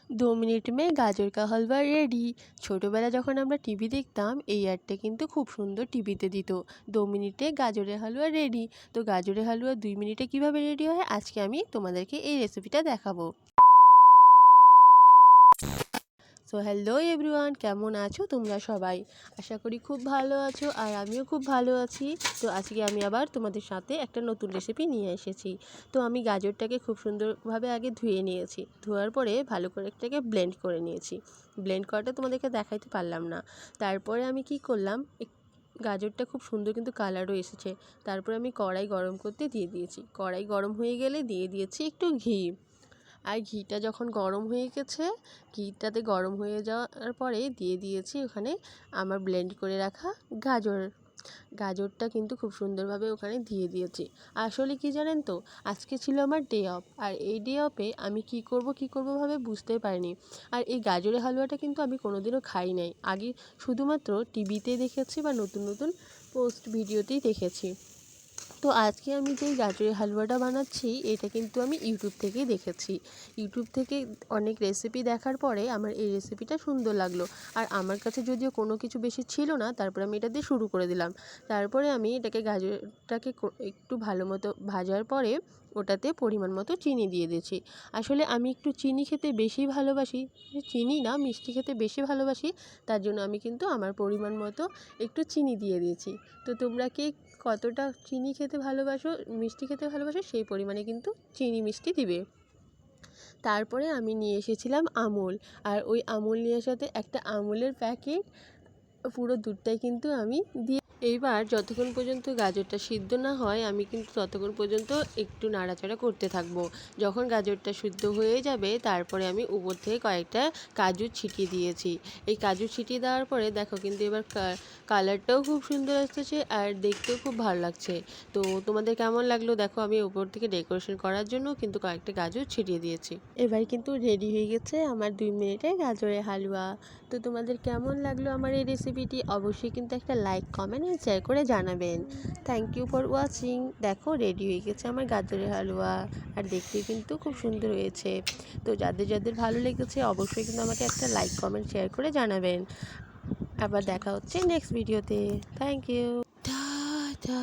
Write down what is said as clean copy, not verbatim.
2 minute में गाजर का हलवा रेडी। ছোটবেলা যখন আমরা টিভি দেখতাম এই অ্যাডটা কিন্তু খুব সুন্দর টিভিতে দিত। 2 মিনিটে গাজরের হালুয়া রেডি। তো গাজরের হালুয়া 2 মিনিটে কিভাবে রেডি হয় আজকে আমি তোমাদেরকে এই রেসিপিটা দেখাবো। সো হ্যালো এভরিওয়ান, কেমন আছো তোমরা সবাই? আশা করি খুব ভালো আছো আর আমিও খুব ভালো আছি। তো আজকে আমি আবার তোমাদের সাথে একটা নতুন রেসিপি নিয়ে এসেছি। তো আমি গাজরটাকে খুব সুন্দরভাবে আগে ধুয়ে নিয়েছি। ধোয়ার পরে ভালো করে একটাকে ব্লেন্ড করে নিয়েছি। ব্লেন্ড করাটা তোমাদেরকে দেখাইতে পারলাম না। তারপরে আমি কি করলাম, গাজরটা খুব সুন্দর কিন্তু কালারও এসেছে। তারপরে আমি কড়াই গরম করতে দিয়ে দিয়েছি। কড়াই গরম হয়ে গেলে দিয়ে দিয়েছি একটু ঘি। আর ঘিটা যখন গরম হয়ে গেছে, ঘিটাতে গরম হয়ে যাওয়ার পরে দিয়ে দিয়েছি ওখানে আমার ব্লেন্ড করে রাখা গাজরটা কিন্তু খুব সুন্দরভাবে ওখানে দিয়ে দিয়েছি। আসলে কি জানেন তো, আজকে ছিল আমার ডে অফ, আর এই ডে অফে আমি কি করব ভাবে বুঝতেই পারিনি। আর এই গাজরের হালুয়াটা কিন্তু আমি কোনোদিনও খাই নাই আগে, শুধুমাত্র টিভিতে দেখেছি বা নতুন নতুন পোস্ট ভিডিওতেই দেখেছি। তো আজকে আমি যেই গাজরের হালুয়াটা বানাচ্ছি এটা কিন্তু আমি ইউটিউব থেকেই দেখেছি। ইউটিউব থেকে অনেক রেসিপি দেখার পরে আমার এই রেসিপিটা সুন্দর লাগলো। আর আমার কাছে যদিও কোনো কিছু বেশি ছিল না, তারপরে আমি এটা দিয়ে শুরু করে দিলাম। তারপরে আমি গাজরটাকে একটু ভালো মতো ভাজার পরে ওটাতে পরিমাণ মতো চিনি দিয়ে দিয়েছি। আসলে আমি একটু চিনি খেতে বেশি ভালোবাসি, চিনি না মিষ্টি খেতে বেশি ভালোবাসি, তার জন্য আমি কিন্তু আমার পরিমাণ মতো একটু চিনি দিয়ে দিয়েছি। তো তোমরা কে কতটা চিনি খেতে ভালোবাসো, মিষ্টি খেতে ভালোবাসো, সেই পরিমাণে কিন্তু চিনি মিষ্টি দিবে। তারপরে আমি নিয়ে এসেছিলাম আমুল, আর ওই আমুল নিয়ে আসাতে একটা আমুলের প্যাকেট, পুরো দুধটাই কিন্তু আমি দিয়ে এইবার যতক্ষণ পর্যন্ত গাজরটা সিদ্ধ না হয় আমি কিন্তু ততক্ষণ পর্যন্ত একটু নাড়াচাড়া করতে থাকবো। যখন গাজরটা সিদ্ধ হয়ে যাবে তারপরে আমি উপর থেকে কয়েকটা কাজু ছিটিয়ে দিয়েছি। এই কাজু ছিটিয়ে দেওয়ার পরে দেখো কিন্তু এবার কালারটাও খুব সুন্দর আসতেছে আর দেখতেও খুব ভালো লাগছে। তো তোমাদের কেমন লাগলো দেখো, আমি উপর থেকে ডেকোরেশন করার জন্য কিন্তু কয়েকটা গাজর ছিটিয়ে দিয়েছি। এবার কিন্তু রেডি হয়ে গেছে আমার 2 মিনিটে গাজরের হালুয়া। তো তোমাদের কেমন লাগলো আমার এই রেসিপিটি অবশ্যই কিন্তু একটা লাইক, কমেন্ট আর শেয়ার করে জানাবেন। Thank you for watching. দেখো রেডি হয়ে গেছে আমার গাজরের হালুয়া, আর দেখতে কিন্তু খুব সুন্দর হয়েছে। তো যাদের যাদের ভালো লেগেছে অবশ্যই কিন্তু আমাকে একটা লাইক, কমেন্ট, শেয়ার করে জানাবেন। আবার দেখা হচ্ছে নেক্সট ভিডিওতে। Thank you. টাটা।